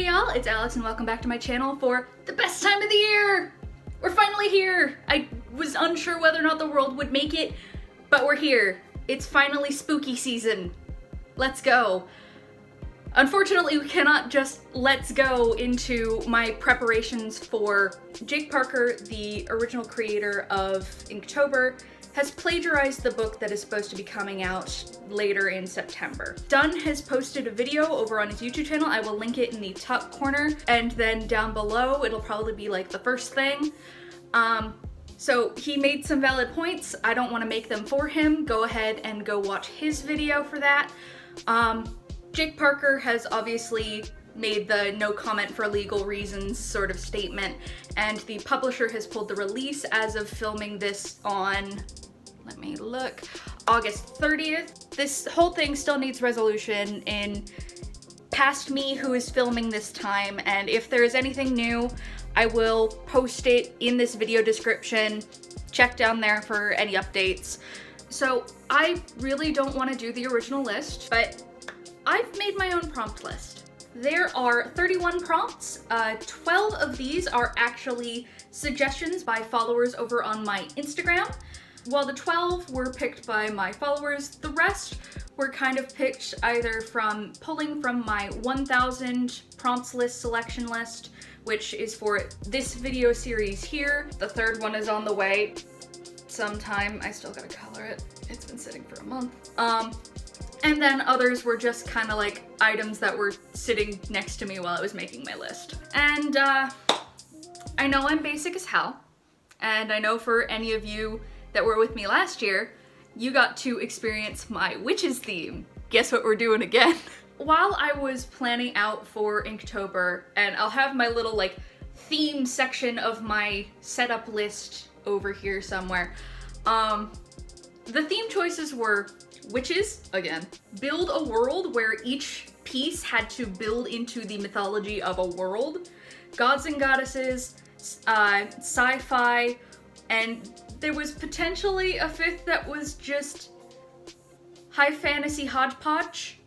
Hey y'all, it's Alex and welcome back to my channel for the best time of the year! We're finally here! I was unsure whether or not the world would make it, but we're here. It's finally spooky season. Let's go. Unfortunately, we cannot just let's go into my preparations for Jake Parker, the original creator of Inktober, has plagiarized the book that is supposed to be coming out later in September. Dunn has posted a video over on his YouTube channel. I will link it in the top corner, and then down below it'll probably be like the first thing. So he made some valid points. I don't want to make them for him. Go ahead and go watch his video for that. Jake Parker has obviously made the no comment for legal reasons sort of statement, and the publisher has pulled the release as of filming this on, let me look, August 30th. This whole thing still needs resolution in past me who is filming this time, and if there is anything new, I will post it in this video description. Check down there for any updates. So I really don't want to do the original list, but I've made my own prompt list. There are 31 prompts. 12 of these are actually suggestions by followers over on my Instagram. While the 12 were picked by my followers, the rest were kind of picked either from pulling from my 1000 prompts list selection list, which is for this video series here. The third one is on the way sometime. I still gotta color it. It's been sitting for a month. And then others were just kind of like items that were sitting next to me while I was making my list. And I know I'm basic as hell, and I know for any of you that were with me last year, you got to experience my witches theme. Guess what we're doing again? While I was planning out for Inktober, and I'll have my little like theme section of my setup list over here somewhere, the theme choices were witches, again, build a world where each piece had to build into the mythology of a world, gods and goddesses, sci-fi, and there was potentially a fifth that was just high fantasy hodgepodge.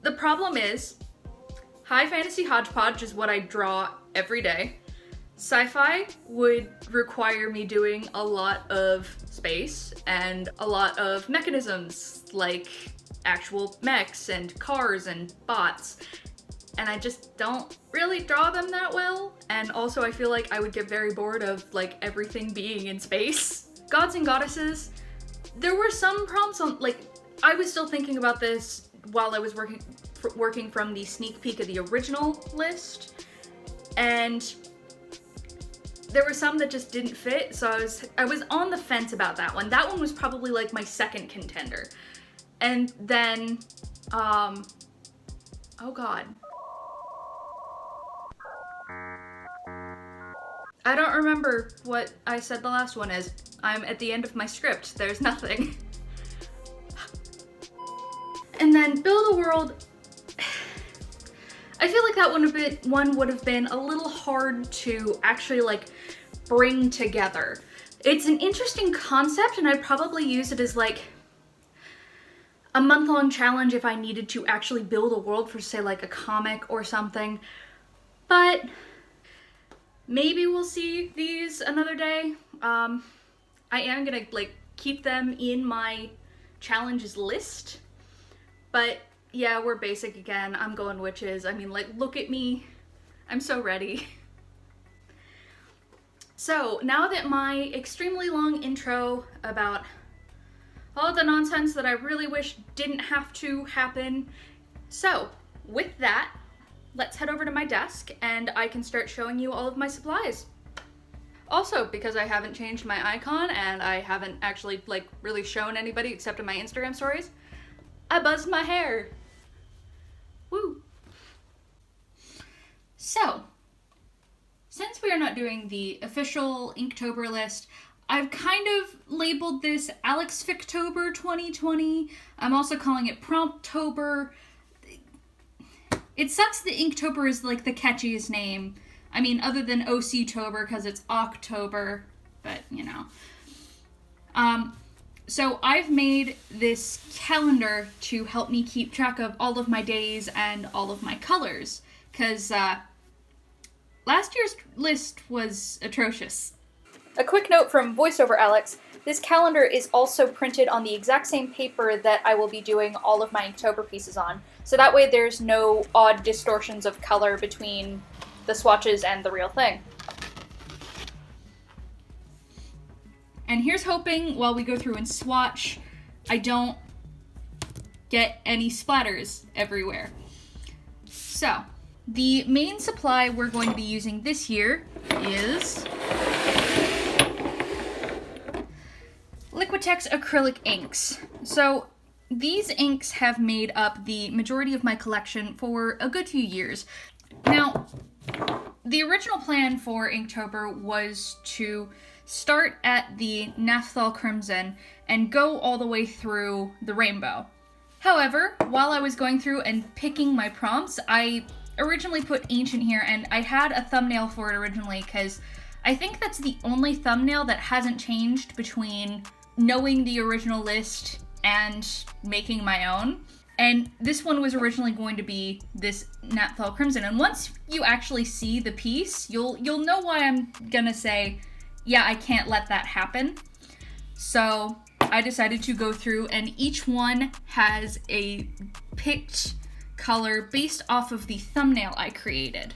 The problem is, high fantasy hodgepodge is what I draw every day. Sci-fi would require me doing a lot of space and a lot of mechanisms, like actual mechs and cars and bots, and I just don't really draw them that well, and also I feel like I would get very bored of like everything being in space. Gods and goddesses, there were some prompts on, like, I was still thinking about this while I was working from the sneak peek of the original list, and there were some that just didn't fit, so I was on the fence about that one. That one was probably like my second contender. And then, oh god. I don't remember what I said the last one is. I'm at the end of my script. There's nothing. And then build a world. I feel like that one would have been a little hard to actually like bring together. It's an interesting concept, and I'd probably use it as like a month-long challenge if I needed to actually build a world for, say, like a comic or something. But maybe we'll see these another day. I am gonna like keep them in my challenges list, but yeah, we're basic again. I'm going witches. I mean, like, look at me. I'm so ready. So, now that my extremely long intro about all the nonsense that I really wish didn't have to happen, so, with that, let's head over to my desk and I can start showing you all of my supplies. Also, because I haven't changed my icon and I haven't actually, like, really shown anybody except in my Instagram stories, I buzzed my hair. Woo! So, since we are not doing the official Inktober list, I've kind of labeled this Alex Fictober 2020. I'm also calling it Promptober. It sucks that Inktober is like the catchiest name. I mean, other than OC-tober because it's October, but you know. So I've made this calendar to help me keep track of all of my days and all of my colors, because last year's list was atrocious. A quick note from VoiceOver Alex, this calendar is also printed on the exact same paper that I will be doing all of my Inktober pieces on, so that way there's no odd distortions of color between the swatches and the real thing. And here's hoping, while we go through and swatch, I don't get any splatters everywhere. So, the main supply we're going to be using this year is Liquitex acrylic inks. So these inks have made up the majority of my collection for a good few years. Now, the original plan for Inktober was to start at the Naphthal Crimson and go all the way through the rainbow. However, while I was going through and picking my prompts, I originally put Ancient here, and I had a thumbnail for it originally because I think that's the only thumbnail that hasn't changed between knowing the original list and making my own. And this one was originally going to be this Naphthal Crimson. And once you actually see the piece, you'll know why I'm gonna say, yeah, I can't let that happen. So I decided to go through, and each one has a picked color based off of the thumbnail I created.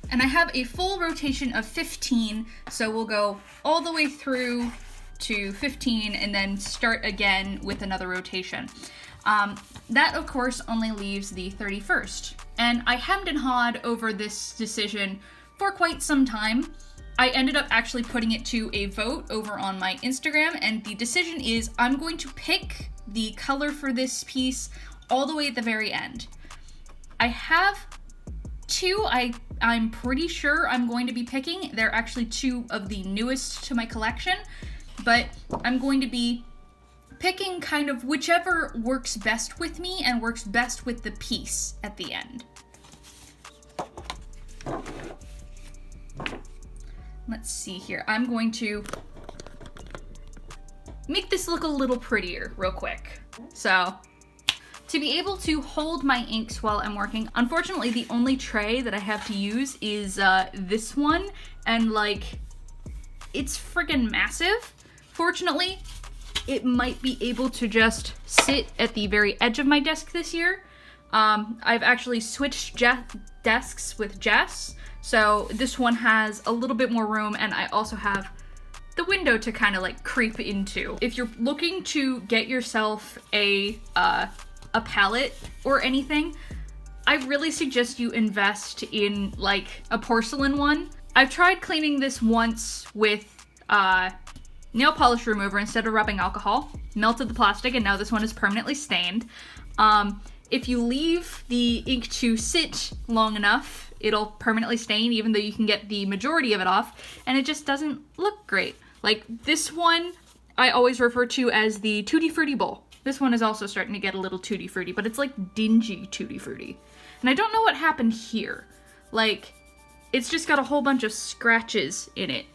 And I have a full rotation of 15, so we'll go all the way through to 15 and then start again with another rotation. That, of course, only leaves the 31st. And I hemmed and hawed over this decision for quite some time. I ended up actually putting it to a vote over on my Instagram, and the decision is I'm going to pick the color for this piece all the way at the very end. I have two I'm pretty sure I'm going to be picking. They're actually two of the newest to my collection, but I'm going to be picking kind of whichever works best with me and works best with the piece at the end. Let's see here. I'm going to make this look a little prettier real quick. So, to be able to hold my inks while I'm working, unfortunately the only tray that I have to use is this one, and like, it's friggin' massive. Fortunately, it might be able to just sit at the very edge of my desk this year. I've actually switched desks with Jess, so this one has a little bit more room, and I also have the window to kind of like creep into. If you're looking to get yourself a palette or anything, I really suggest you invest in like a porcelain one. I've tried cleaning this once with nail polish remover instead of rubbing alcohol, melted the plastic, and now this one is permanently stained. If you leave the ink to sit long enough, it'll permanently stain, even though you can get the majority of it off, and it just doesn't look great. Like this one, I always refer to as the Tutti Frutti bowl. This one is also starting to get a little tutti frutti, but it's like dingy tutti frutti. And I don't know what happened here. Like, it's just got a whole bunch of scratches in it,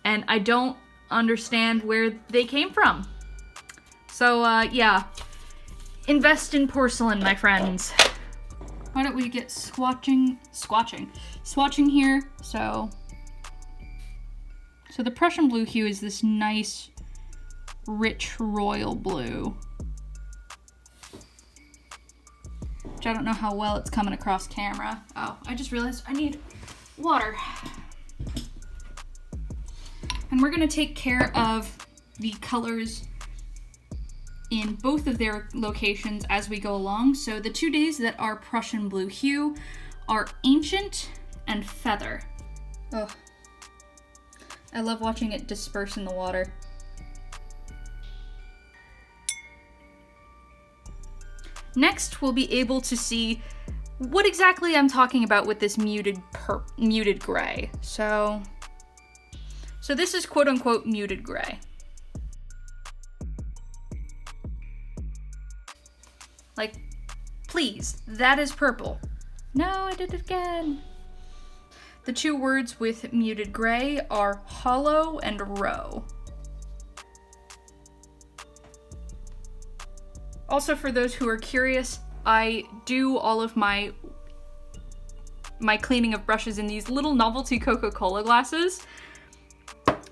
and I don't understand where they came from. So, yeah. Invest in porcelain, my friends. Why don't we get swatching here. So the Prussian blue hue is this nice, rich royal blue. Which I don't know how well it's coming across camera. Oh, I just realized I need water. And we're gonna take care of the colors in both of their locations as we go along. So the 2 days that are Prussian blue hue are Ancient and Feather. Oh, I love watching it disperse in the water. Next, we'll be able to see what exactly I'm talking about with this muted gray. So this is quote unquote muted gray. Like, please, that is purple. No, I did it again. The two words with muted gray are hollow and row. Also, for those who are curious, I do all of my my cleaning of brushes in these little novelty Coca-Cola glasses.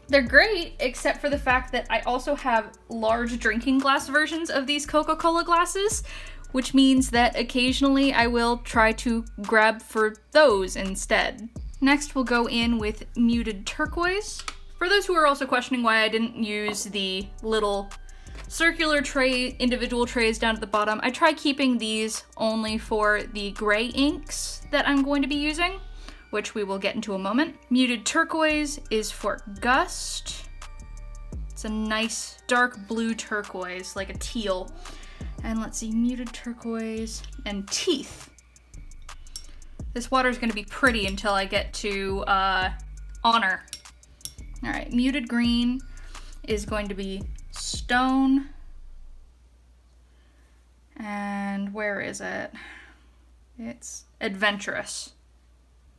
They're great, except for the fact that I also have large drinking glass versions of these Coca-Cola glasses, which means that occasionally I will try to grab for those instead. Next, we'll go in with Muted Turquoise. For those who are also questioning why I didn't use the little circular tray, individual trays down at the bottom, I try keeping these only for the gray inks that I'm going to be using, which we will get into a moment. Muted Turquoise is for Gust. It's a nice dark blue turquoise, like a teal. And let's see, Muted Turquoise and Teeth. This water is going to be pretty until I get to Honor. All right, Muted Green is going to be Stone. And where is it? It's Adventurous.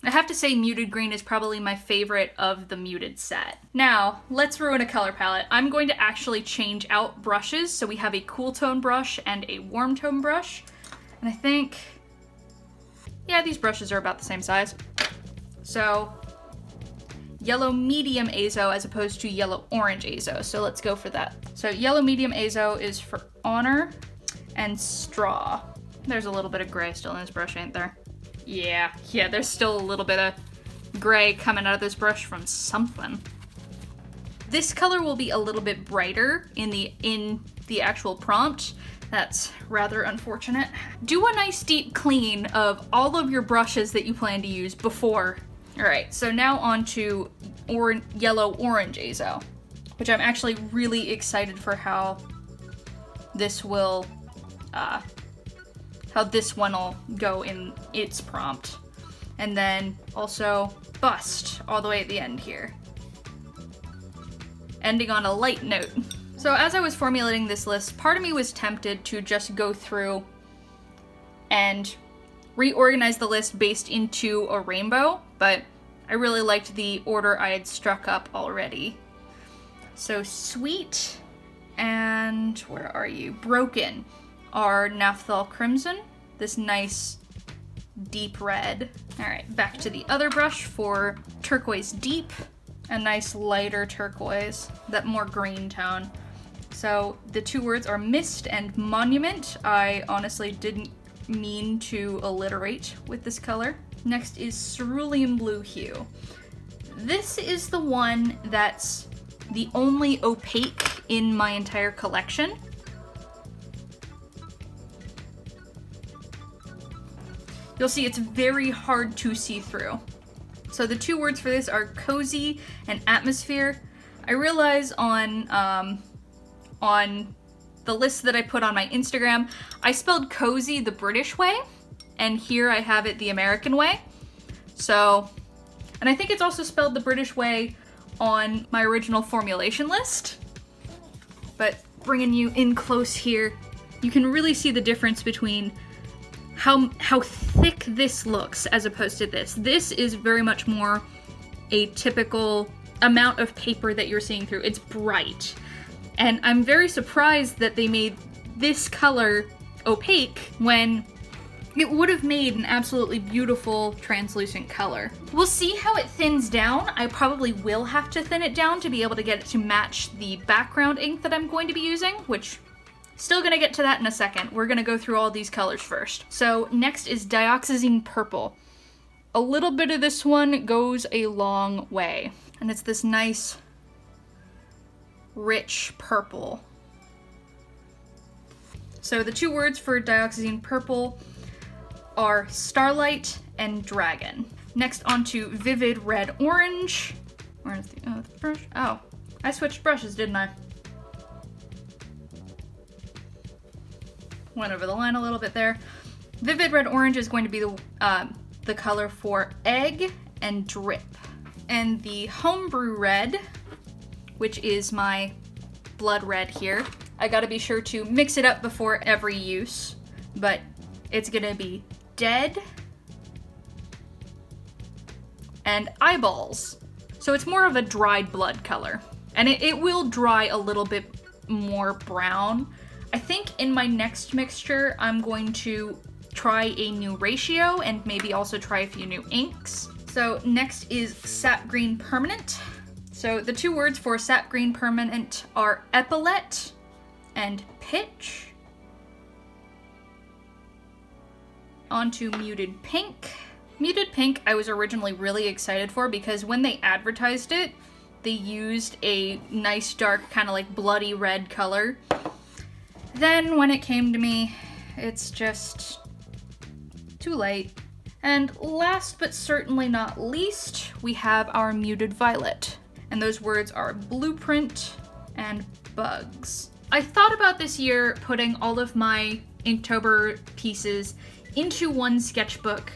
I have to say Muted Green is probably my favorite of the muted set. Now, let's ruin a color palette. I'm going to actually change out brushes. So we have a cool tone brush and a warm tone brush. And I think, yeah, these brushes are about the same size. So, yellow medium azo as opposed to yellow orange azo. So let's go for that. So yellow medium azo is for Honor and Straw. There's a little bit of gray still in this brush, ain't there? Yeah, there's still a little bit of gray coming out of this brush from something. This color will be a little bit brighter in the actual prompt. That's rather unfortunate. Do a nice deep clean of all of your brushes that you plan to use before. All right, so now on to yellow orange azo, which I'm actually really excited for how this will, how this one will go in its prompt. And then also Bust all the way at the end here. Ending on a light note. So as I was formulating this list, part of me was tempted to just go through and reorganize the list based into a rainbow, but I really liked the order I had struck up already. So Sweet and, where are you? Broken are Naphthal Crimson, this nice deep red. All right, back to the other brush for Turquoise Deep, a nice lighter turquoise, that more green tone. So the two words are Mist and Monument. I honestly didn't mean to alliterate with this color. Next is Cerulean Blue Hue. This is the one that's the only opaque in my entire collection. You'll see it's very hard to see through. So the two words for this are Cozy and Atmosphere. I realize on the list that I put on my Instagram, I spelled cozy the British way, and here I have it the American way. So, and I think it's also spelled the British way on my original formulation list. But bringing you in close here, you can really see the difference between how thick this looks as opposed to this. This is very much more a typical amount of paper that you're seeing through. It's bright. And I'm very surprised that they made this color opaque when it would have made an absolutely beautiful translucent color. We'll see how it thins down. I probably will have to thin it down to be able to get it to match the background ink that I'm going to be using, which still gonna get to that in a second. We're gonna go through all these colors first. So next is Dioxazine Purple. A little bit of this one goes a long way, and it's this nice rich purple. So the two words for Dioxazine Purple are Starlight and Dragon. Next onto Vivid Red Orange. Where's the brush? Oh, I switched brushes, didn't I? Went over the line a little bit there. Vivid Red Orange is going to be the color for Egg and Drip. And the Homebrew Red, which is my blood red here. I gotta be sure to mix it up before every use, but it's gonna be Dead and Eyeballs. So it's more of a dried blood color, and it will dry a little bit more brown. I think in my next mixture, I'm going to try a new ratio and maybe also try a few new inks. So next is Sap Green Permanent. So the two words for Sap Green Permanent are epaulette and pitch. Onto Muted Pink. Muted Pink I was originally really excited for because when they advertised it, they used a nice dark kind of like bloody red color. Then when it came to me, it's just too late. And last but certainly not least, we have our Muted Violet. And those words are blueprint and bugs. I thought about this year putting all of my Inktober pieces into one sketchbook,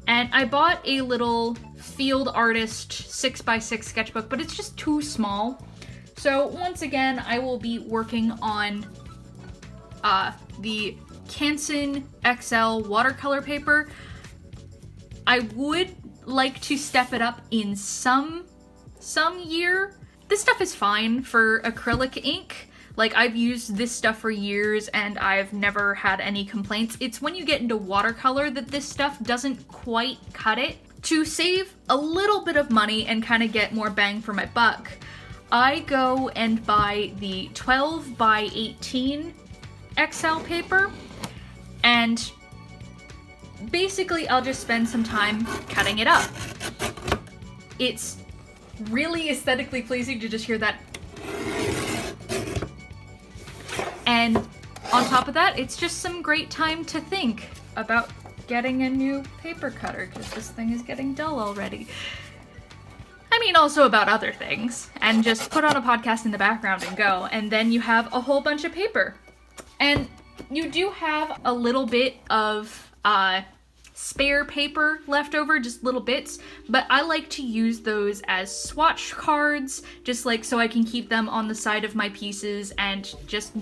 and I bought a little field artist 6x6 sketchbook, but it's just too small. So once again, I will be working on the Canson XL watercolor paper. I would like to step it up in some year. This stuff is fine for acrylic ink. Like, I've used this stuff for years and I've never had any complaints. It's when you get into watercolor that this stuff doesn't quite cut it. To save a little bit of money and kind of get more bang for my buck, I go and buy the 12x18 XL paper, and basically I'll just spend some time cutting it up. It's really aesthetically pleasing to just hear that. And on top of that, it's just some great time to think about getting a new paper cutter, because this thing is getting dull already. I mean, also about other things, and just put on a podcast in the background and go, and then you have a whole bunch of paper. And you do have a little bit of spare paper left over, just little bits, but I like to use those as swatch cards, just like so I can keep them on the side of my pieces, and just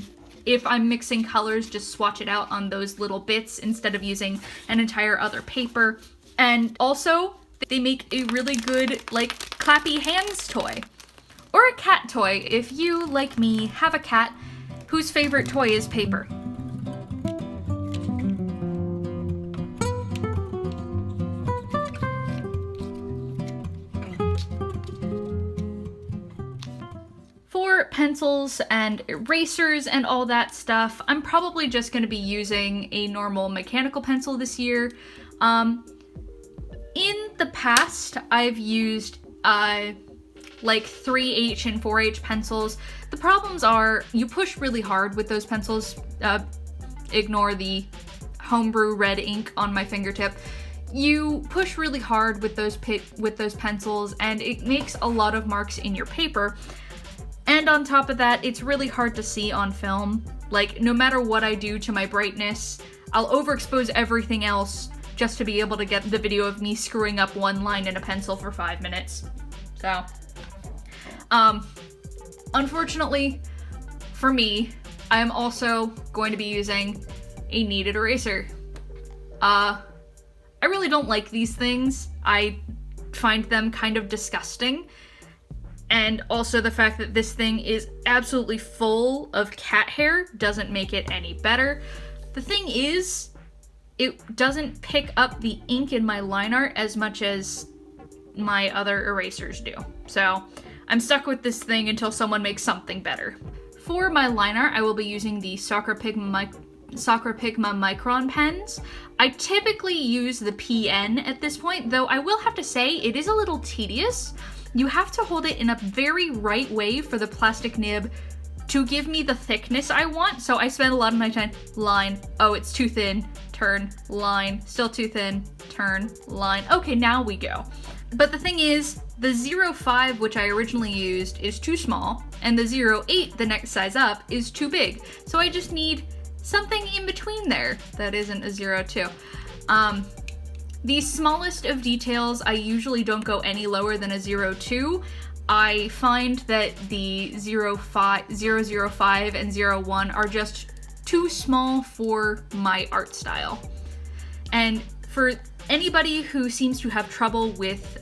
if I'm mixing colors, just swatch it out on those little bits instead of using an entire other paper. And also, they make a really good, like, clappy hands toy. Or a cat toy, if you, like me, have a cat whose favorite toy is paper. For pencils and erasers and all that stuff, I'm probably just going to be using a normal mechanical pencil this year. In the past, I've used like 3H and 4H pencils. The problems are you push really hard with those pencils. Ignore the homebrew red ink on my fingertip. You push really hard with those pencils, and it makes a lot of marks in your paper. And on top of that, it's really hard to see on film. Like, no matter what I do to my brightness, I'll overexpose everything else just to be able to get the video of me screwing up one line in a pencil for 5 minutes. So, unfortunately for me, I am also going to be using a kneaded eraser. I really don't like these things. I find them kind of disgusting. And also the fact that this thing is absolutely full of cat hair doesn't make it any better. The thing is, it doesn't pick up the ink in my line art as much as my other erasers do. So I'm stuck with this thing until someone makes something better. For my line art, I will be using the Sacra Pigma Micron pens. I typically use the PN at this point, though I will have to say it is a little tedious. You have to hold it in a very right way for the plastic nib to give me the thickness I want, so I spend a lot of my time line, oh, it's too thin, turn, line, still too thin, turn, line. Okay, now we go. But the thing is, the 05, which I originally used, is too small, and the 08, the next size up, is too big. So I just need something in between there that isn't a 02. The smallest of details, I usually don't go any lower than a 02. I find that the 005 and 01 are just too small for my art style. And for anybody who seems to have trouble with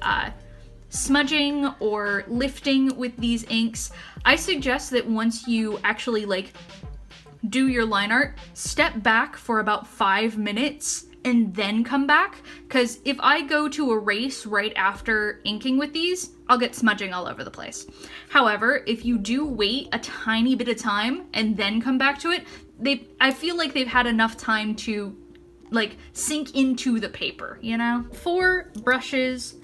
smudging or lifting with these inks, I suggest that once you actually like do your line art, step back for about 5 minutes and then come back, because if I go to erase right after inking with these, I'll get smudging all over the place. However, if you do wait a tiny bit of time and then come back to it, I feel like they've had enough time to like sink into the paper, you know? For brushes,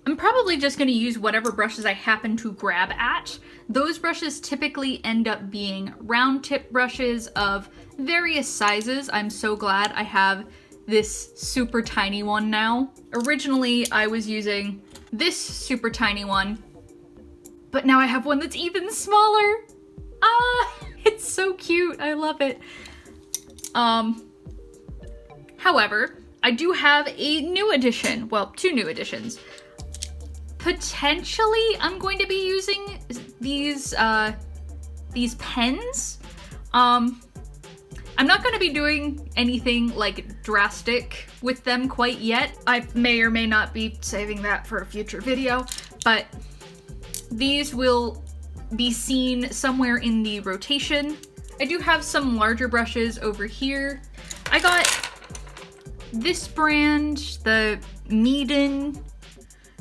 I'm probably just going to use whatever brushes I happen to grab at. Those brushes typically end up being round tip brushes of various sizes. I'm so glad I have this super tiny one now. Originally, I was using this super tiny one, but now I have one that's even smaller. Ah, it's so cute. I love it. However, I do have a new addition. Well, two new additions. Potentially, I'm going to be using these pens. I'm not going to be doing anything like drastic with them quite yet. I may or may not be saving that for a future video, but these will be seen somewhere in the rotation. I do have some larger brushes over here. I got this brand, the Kneaded.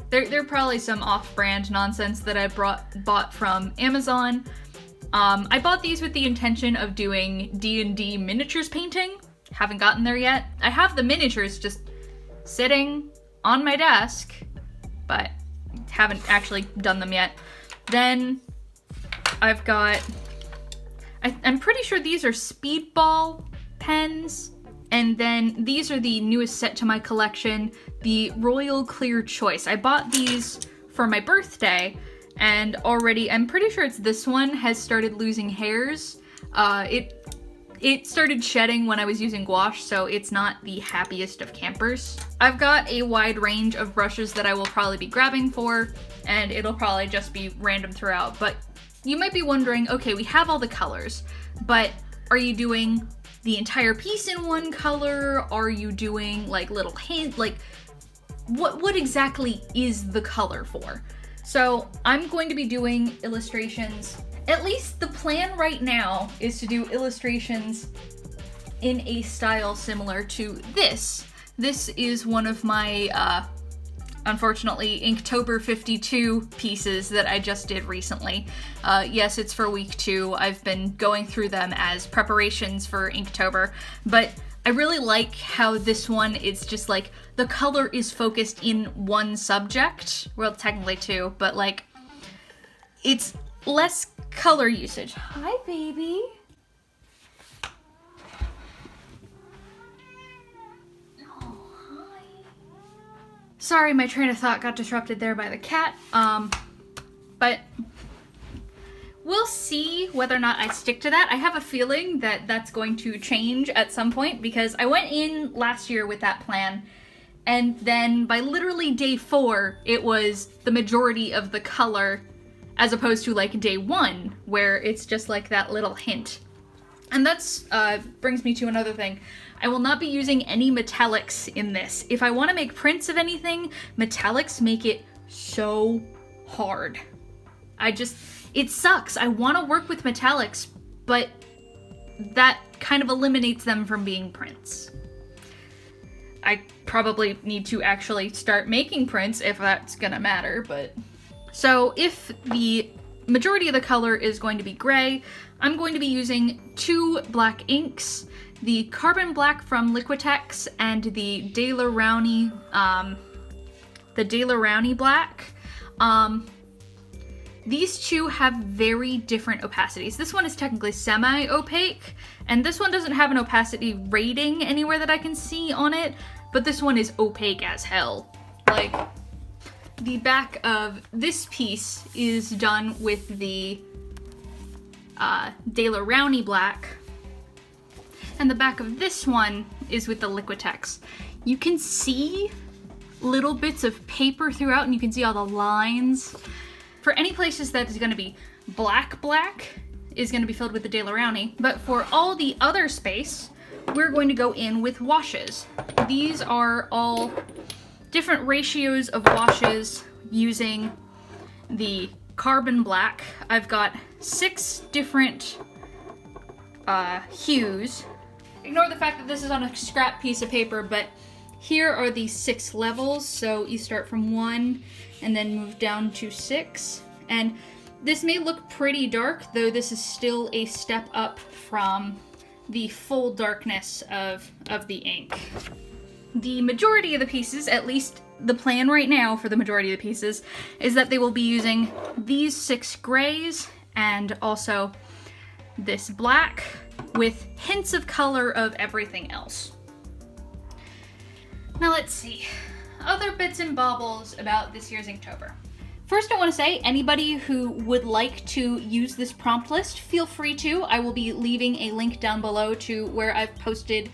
They're probably some off-brand nonsense that I bought from Amazon. I bought these with the intention of doing D&D miniatures painting. Haven't gotten there yet. I have the miniatures just sitting on my desk, but haven't actually done them yet. Then I've got, I'm pretty sure these are Speedball pens. And then these are the newest set to my collection, the Royal Clear Choice. I bought these for my birthday, and already, I'm pretty sure it's this one, has started losing hairs. It started shedding when I was using gouache, so it's not the happiest of campers. I've got a wide range of brushes that I will probably be grabbing for, and it'll probably just be random throughout. But you might be wondering, okay, we have all the colors, but are you doing the entire piece in one color? Are you doing like little hint, like what exactly is the color for? So I'm going to be doing illustrations. At least the plan right now is to do illustrations in a style similar to this. This is one of my, unfortunately, Inktober 52 pieces that I just did recently. Yes, it's for week 2. I've been going through them as preparations for Inktober, but I really like how this one is just like, the color is focused in one subject. Well, technically 2, but like, it's less color usage. Hi, baby. Sorry, my train of thought got disrupted there by the cat, but we'll see whether or not I stick to that. I have a feeling that that's going to change at some point, because I went in last year with that plan, and then by literally day 4, it was the majority of the color, as opposed to like day 1, where it's just like that little hint. And that's brings me to another thing. I will not be using any metallics in this. If I want to make prints of anything, metallics make it so hard. It sucks. I want to work with metallics, but that kind of eliminates them from being prints. I probably need to actually start making prints if that's gonna matter, but... So if the majority of the color is going to be gray, I'm going to be using 2 black inks, the Carbon Black from Liquitex and the De La Rowney Black. These two have very different opacities. This one is technically semi-opaque, and this one doesn't have an opacity rating anywhere that I can see on it, but this one is opaque as hell. Like, the back of this piece is done with the De La Rowney Black, and the back of this one is with the Liquitex. You can see little bits of paper throughout, and you can see all the lines. For any places that is going to be black is going to be filled with the De La Rowney, but for all the other space, we're going to go in with washes. These are all different ratios of washes using the Carbon Black. I've got 6 different hues. Ignore the fact that this is on a scrap piece of paper, but Here are the 6 levels, so you start from 1 and then move down to 6. And this may look pretty dark, though this is still a step up from the full darkness of the ink. The majority of the pieces, at least the plan right now for the majority of the pieces, is that they will be using these 6 grays and also this black with hints of color of everything else. Now let's see, other bits and baubles about this year's Inktober. First, I want to say, anybody who would like to use this prompt list, feel free to. I will be leaving a link down below to where I've posted,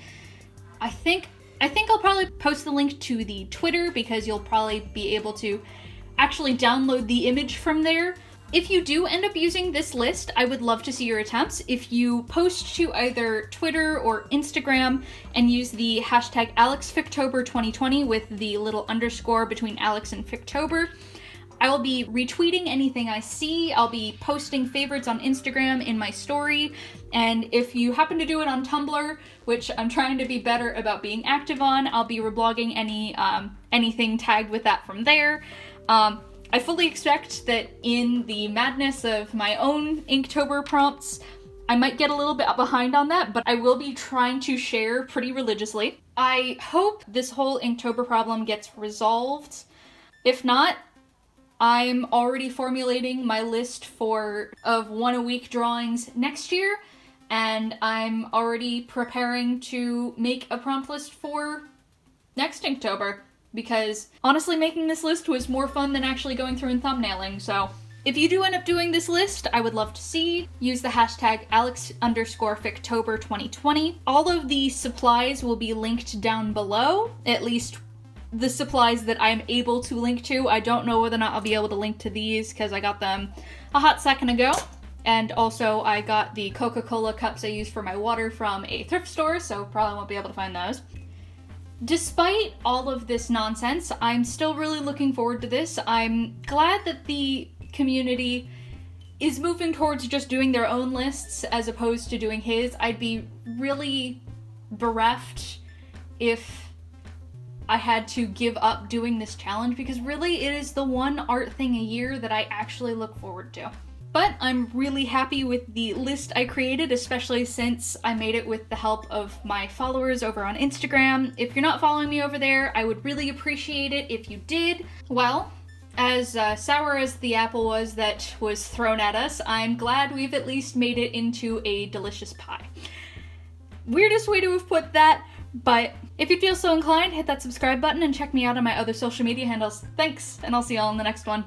I think I'll probably post the link to the Twitter, because you'll probably be able to actually download the image from there. If you do end up using this list, I would love to see your attempts. If you post to either Twitter or Instagram and use the hashtag AlexFictober2020 with the little underscore between Alex and Fictober, I will be retweeting anything I see. I'll be posting favorites on Instagram in my story. And if you happen to do it on Tumblr, which I'm trying to be better about being active on, I'll be reblogging anything tagged with that from there. I fully expect that in the madness of my own Inktober prompts, I might get a little bit behind on that, but I will be trying to share pretty religiously. I hope this whole Inktober problem gets resolved. If not, I'm already formulating my list of 1 a week drawings next year, and I'm already preparing to make a prompt list for next Inktober, because honestly making this list was more fun than actually going through and thumbnailing. So if you do end up doing this list, I would love to see. Use the hashtag Alex_Fictober2020. All of the supplies will be linked down below, at least the supplies that I'm able to link to. I don't know whether or not I'll be able to link to these because I got them a hot second ago. And also I got the Coca-Cola cups I use for my water from a thrift store, so probably won't be able to find those. Despite all of this nonsense, I'm still really looking forward to this. I'm glad that the community is moving towards just doing their own lists as opposed to doing his. I'd be really bereft if I had to give up doing this challenge, because really it is the one art thing a year that I actually look forward to. But I'm really happy with the list I created, especially since I made it with the help of my followers over on Instagram. If you're not following me over there, I would really appreciate it if you did. Well, as sour as the apple was that was thrown at us, I'm glad we've at least made it into a delicious pie. Weirdest way to have put that, but if you feel so inclined, hit that subscribe button and check me out on my other social media handles. Thanks, and I'll see y'all in the next one.